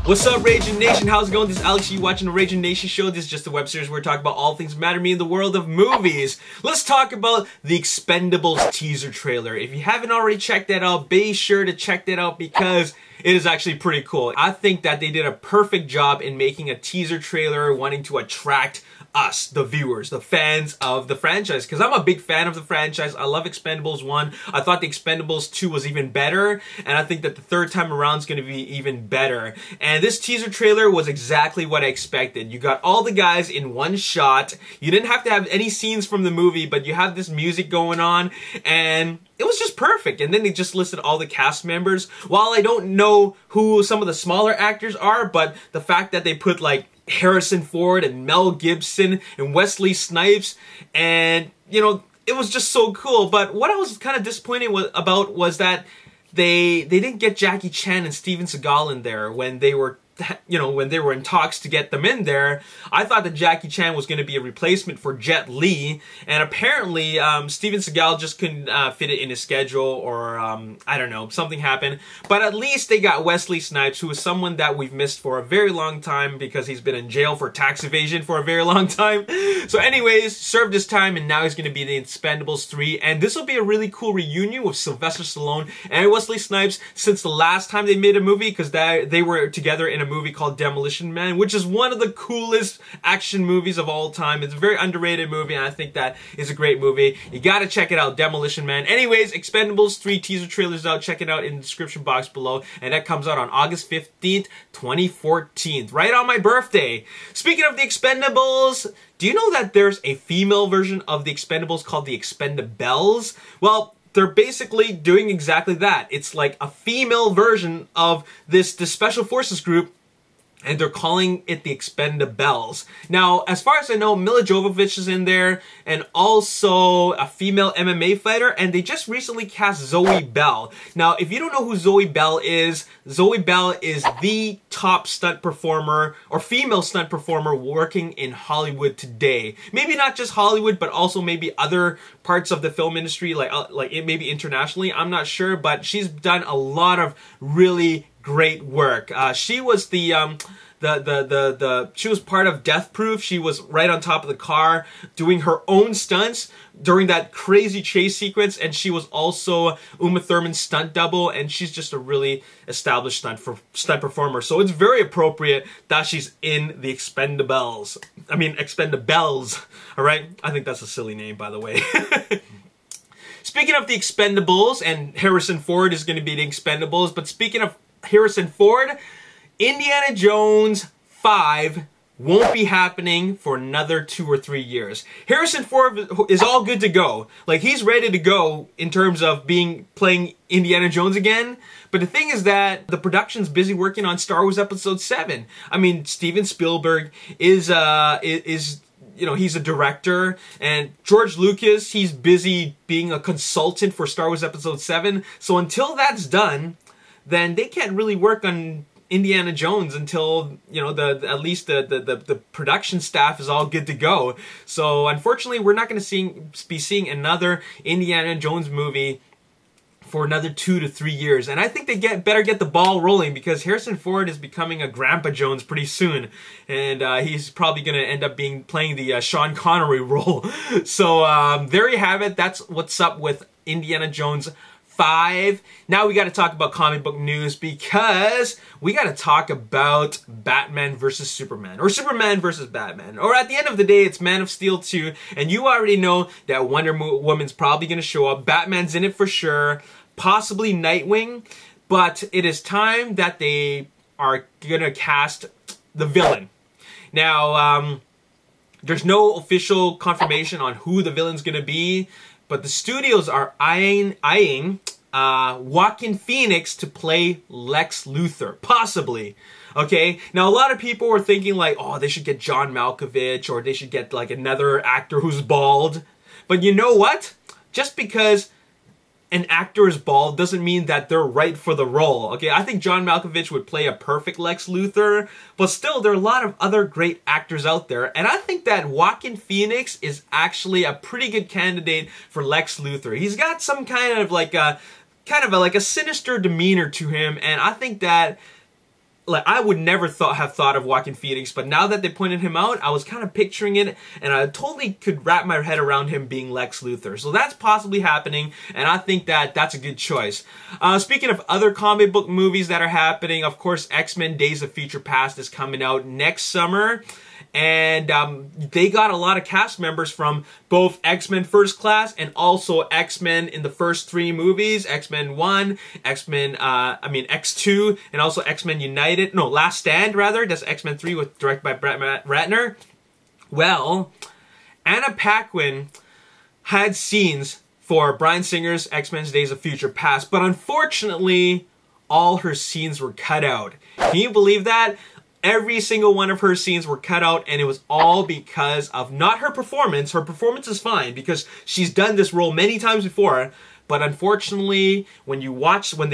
What's up, Ragin Nation? How's it going? This is Alex. You watching the Ragin Nation show. This is just a web series where we talk about all things that matter to me in the world of movies. Let's talk about the Expendables teaser trailer. If you haven't already checked that out, be sure to check that out because it is actually pretty cool. I think that they did a perfect job in making a teaser trailer wanting to attract us, the viewers, the fans of the franchise, because I'm a big fan of the franchise. I love Expendables 1. I thought the Expendables 2 was even better, and I think that the third time around is going to be even better. And this teaser trailer was exactly what I expected. You got all the guys in one shot. You didn't have to have any scenes from the movie, but you have this music going on, and it was just perfect. And then they just listed all the cast members. While I don't know who some of the smaller actors are, but the fact that they put like Harrison Ford and Mel Gibson and Wesley Snipes, and you know, it was just so cool. But what I was kind of disappointed about was that they didn't get Jackie Chan and Steven Seagal in there when they were, you know, when they were in talks to get them in there. I thought that Jackie Chan was going to be a replacement for Jet Li, and apparently Steven Seagal just couldn't fit it in his schedule, or I don't know, something happened. But at least they got Wesley Snipes, who is someone that we've missed for a very long time because he's been in jail for tax evasion for a very long time. So anyways, served his time, and now he's going to be the Expendables 3, and this will be a really cool reunion with Sylvester Stallone and Wesley Snipes since the last time they made a movie, because they were together in a movie called Demolition Man, which is one of the coolest action movies of all time. It's a very underrated movie, and I think that is a great movie. You gotta check it out, Demolition Man. Anyways, Expendables 3 teaser trailer's out. Check it out in the description box below, and that comes out on August 15th, 2014, right on my birthday. Speaking of the Expendables, do you know that there's a female version of the Expendables called the Expendables? Well, they're basically doing exactly that. It's like a female version of this special forces group, and they're calling it the Expendables. Now, as far as I know, Mila Jovovich is in there, and also a female MMA fighter, and they just recently cast Zoe Bell. Now, if you don't know who Zoe Bell is the top stunt performer, or female stunt performer, working in Hollywood today. Maybe not just Hollywood, but also maybe other parts of the film industry, like maybe internationally, I'm not sure, but she's done a lot of really great work. She was she was part of Death Proof. She was right on top of the car doing her own stunts during that crazy chase sequence, and she was also Uma Thurman's stunt double, and she's just a really established stunt performer. So it's very appropriate that she's in the Expendables. I mean, Expendables, all right? I think that's a silly name, by the way. Speaking of the Expendables, and Harrison Ford is going to be the Expendables, but speaking of Harrison Ford, Indiana Jones 5 won't be happening for another 2 or 3 years. Harrison Ford is all good to go. Like, he's ready to go in terms of playing Indiana Jones again. But the thing is that the production's busy working on Star Wars Episode 7. I mean, Steven Spielberg is you know, he's a director, and George Lucas, he's busy being a consultant for Star Wars Episode 7. So until that's done, then they can't really work on Indiana Jones until, you know, at least the production staff is all good to go. So unfortunately, we're not going to be seeing another Indiana Jones movie for another 2 to 3 years. And I think they better get the ball rolling, because Harrison Ford is becoming a Grandpa Jones pretty soon, and he's probably going to end up playing the Sean Connery role. So there you have it. That's what's up with Indiana Jones 5. Now we got to talk about comic book news, because we got to talk about Batman versus Superman, or Superman versus Batman, or at the end of the day, it's Man of Steel 2, and you already know that Wonder Woman's probably going to show up. Batman's in it for sure, possibly Nightwing, but it is time that they are going to cast the villain. Now, there's no official confirmation on who the villain's going to be, but the studios are eyeing Joaquin Phoenix to play Lex Luthor, possibly. Okay, now a lot of people were thinking like, oh, they should get John Malkovich, or they should get like another actor who's bald. But you know what? Just because an actor is bald doesn't mean that they're right for the role. Okay, I think John Malkovich would play a perfect Lex Luthor, but still, there are a lot of other great actors out there, and I think that Joaquin Phoenix is actually a pretty good candidate for Lex Luthor. He's got some kind of like a sinister demeanor to him, and I think that like, I would never have thought of Joaquin Phoenix, but now that they pointed him out, I was kind of picturing it, and I totally could wrap my head around him being Lex Luthor. So that's possibly happening, and I think that that's a good choice. Speaking of other comic book movies that are happening, of course, X-Men Days of Future Past is coming out next summer. And they got a lot of cast members from both X-Men First Class and also X-Men in the first 3 movies. X-Men 1, X2, and also X-Men United. No, Last Stand, rather. That's X-Men 3, directed by Brett Ratner. Well, Anna Paquin had scenes for Bryan Singer's X-Men Days of Future Past, but unfortunately, all her scenes were cut out. Can you believe that? Every single one of her scenes were cut out, and it was all because of not her performance. Her performance is fine because she's done this role many times before, but unfortunately, when they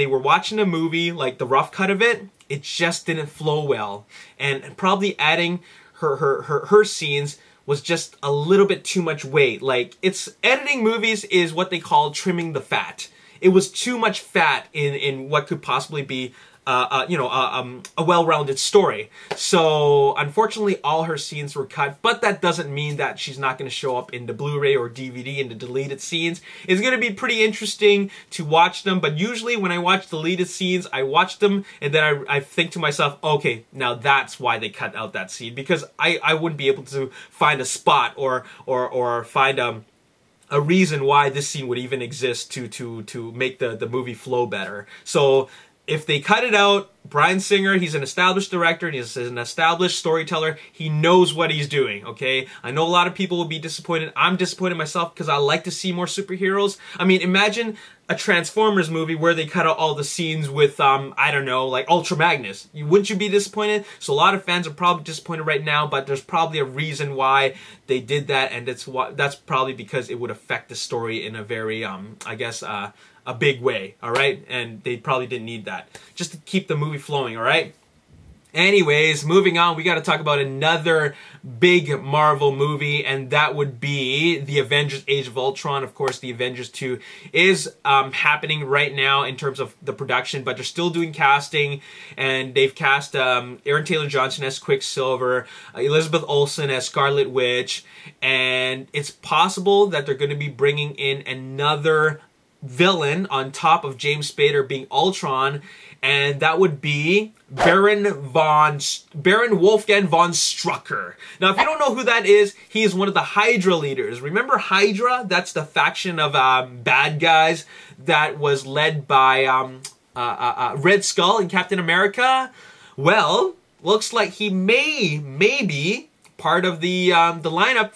were watching a movie, like the rough cut of it, it just didn't flow well. And probably adding her scenes was just a little bit too much weight. Like, editing movies is what they call trimming the fat. It was too much fat in what could possibly be a well-rounded story. So unfortunately, all her scenes were cut, but that doesn't mean that she's not going to show up in the Blu-ray or DVD in the deleted scenes. It's going to be pretty interesting to watch them, but usually when I watch deleted scenes, I watch them and then I think to myself, okay, now that's why they cut out that scene, because I wouldn't be able to find a spot or find a reason why this scene would even exist to make the movie flow better. So if they cut it out, Bryan Singer, he's an established director, and he's an established storyteller. He knows what he's doing, okay? I know a lot of people will be disappointed. I'm disappointed myself because I like to see more superheroes. I mean, imagine a Transformers movie where they cut out all the scenes with, I don't know, like Ultra Magnus. Wouldn't you be disappointed? So a lot of fans are probably disappointed right now, but there's probably a reason why they did that, and that's probably because it would affect the story in a very, I guess, a big way, all right? And they probably didn't need that. Just to keep the movie flowing, all right? Anyways, moving on, we got to talk about another big Marvel movie, and that would be the Avengers Age of Ultron. Of course, the Avengers 2 is happening right now in terms of the production, but they're still doing casting, and they've cast Aaron Taylor-Johnson as Quicksilver, Elizabeth Olsen as Scarlet Witch, and it's possible that they're going to be bringing in another villain on top of James Spader being Ultron, and that would be Baron Wolfgang von Strucker. Now, if you don't know who that is, he is one of the Hydra leaders. Remember Hydra? That's the faction of bad guys that was led by Red Skull in Captain America. Well, looks like he may be part of the lineup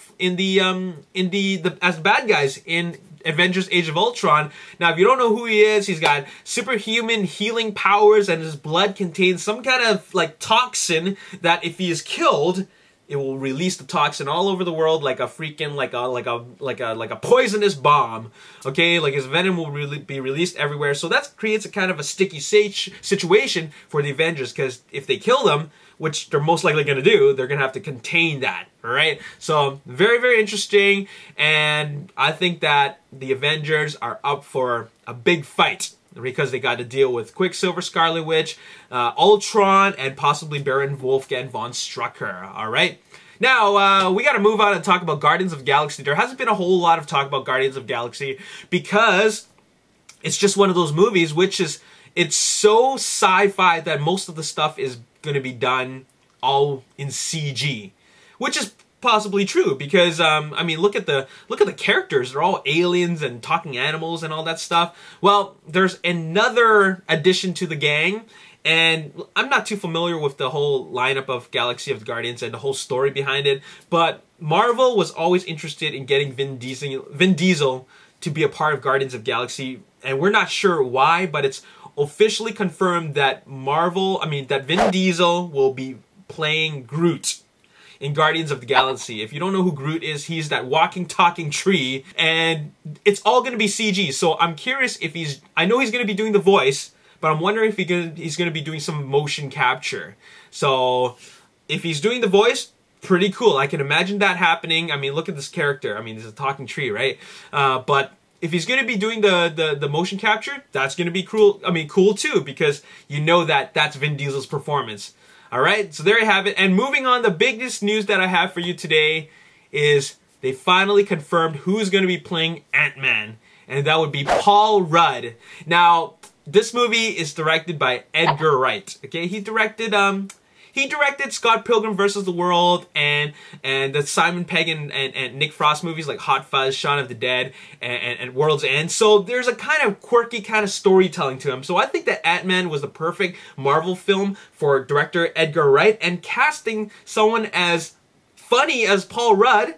as bad guys in Avengers Age of Ultron. Now, if you don't know who he is, he's got superhuman healing powers, and his blood contains some kind of like toxin that if he is killed, it will release the toxin all over the world like a freaking like a poisonous bomb. Okay, like his venom will be released everywhere. So that creates a kind of a sticky situation for the Avengers, because if they kill them, which they're most likely going to do, they're going to have to contain that, all right? So, very, very interesting, and I think that the Avengers are up for a big fight because they got to deal with Quicksilver, Scarlet Witch, Ultron, and possibly Baron Wolfgang von Strucker, all right? Now, we got to move on and talk about Guardians of the Galaxy. There hasn't been a whole lot of talk about Guardians of the Galaxy because it's just one of those movies which is, it's so sci-fi that most of the stuff is going to be done all in CG, which is possibly true because I mean, look at the characters. They're all aliens and talking animals and all that stuff. Well, there's another addition to the gang, and I'm not too familiar with the whole lineup of Galaxy of the Guardians and the whole story behind it, but Marvel was always interested in getting Vin Diesel to be a part of Guardians of the Galaxy, and we're not sure why, but it's officially confirmed that that Vin Diesel will be playing Groot in Guardians of the Galaxy. If you don't know who Groot is, he's that walking, talking tree, and it's all going to be CG. So I'm curious if I know he's going to be doing the voice, but I'm wondering if he's going to be doing some motion capture. So if he's doing the voice, pretty cool. I can imagine that happening. I mean, look at this character. I mean, he's a talking tree, right? But if he's going to be doing the motion capture, that's going to be cool. I mean, cool too, because you know that that's Vin Diesel's performance. All right, so there you have it. And moving on, the biggest news that I have for you today is they finally confirmed who's going to be playing Ant-Man, and that would be Paul Rudd. Now, this movie is directed by Edgar Wright. Okay, he directed Scott Pilgrim vs. the World and the Simon Pegg and Nick Frost movies like Hot Fuzz, Shaun of the Dead, and World's End. So there's a kind of quirky kind of storytelling to him. So I think that Ant-Man was the perfect Marvel film for director Edgar Wright, and casting someone as funny as Paul Rudd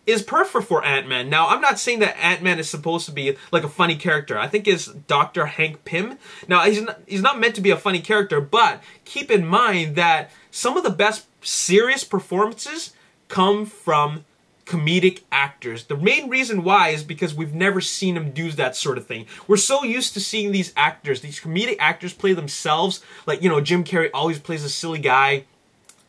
is perfect for Ant-Man. Now, I'm not saying that Ant-Man is supposed to be like a funny character. I think it's Dr. Hank Pym. Now, he's not meant to be a funny character, but keep in mind that some of the best serious performances come from comedic actors. The main reason why is because we've never seen them do that sort of thing. We're so used to seeing these actors, these comedic actors play themselves. Like, you know, Jim Carrey always plays a silly guy.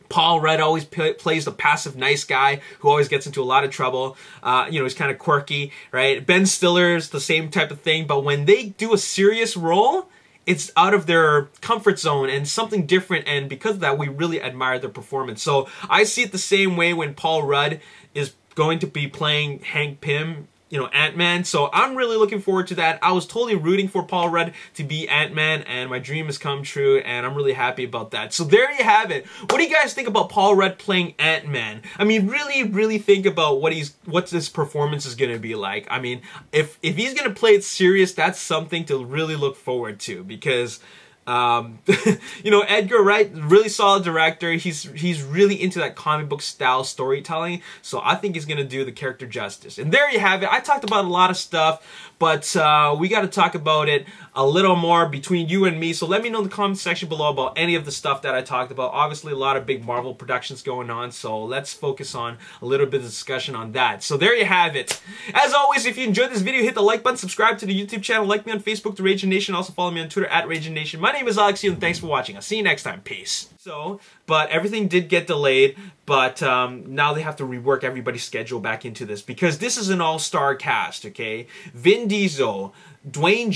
Paul Rudd always plays the passive nice guy who always gets into a lot of trouble. You know, he's kind of quirky, right? Ben Stiller's the same type of thing, but when they do a serious role, it's out of their comfort zone and something different, and because of that, we really admire their performance. So I see it the same way when Paul Rudd is going to be playing Hank Pym, you know, Ant-Man. So I'm really looking forward to that. I was totally rooting for Paul Rudd to be Ant-Man, and my dream has come true, and I'm really happy about that. So there you have it. What do you guys think about Paul Rudd playing Ant-Man? I mean, really think about what this performance is going to be like. I mean, if he's going to play it serious, that's something to really look forward to, because you know, Edgar Wright, really solid director. He's really into that comic book style storytelling, so I think he's gonna do the character justice. And there you have it. I talked about a lot of stuff, but we got to talk about it a little more between you and me. So let me know in the comment section below about any of the stuff that I talked about. Obviously, a lot of big Marvel productions going on, so let's focus on a little bit of discussion on that. So there you have it. As always, if you enjoyed this video, hit the like button, subscribe to the YouTube channel, like me on Facebook, The Ragin Nation. Also follow me on Twitter at Ragin Nation. My name is Alex, and thanks for watching. I'll see you next time. Peace. So, but everything did get delayed, but now they have to rework everybody's schedule back into this, because this is an all-star cast, okay? Vin Diesel, Dwayne Johnson,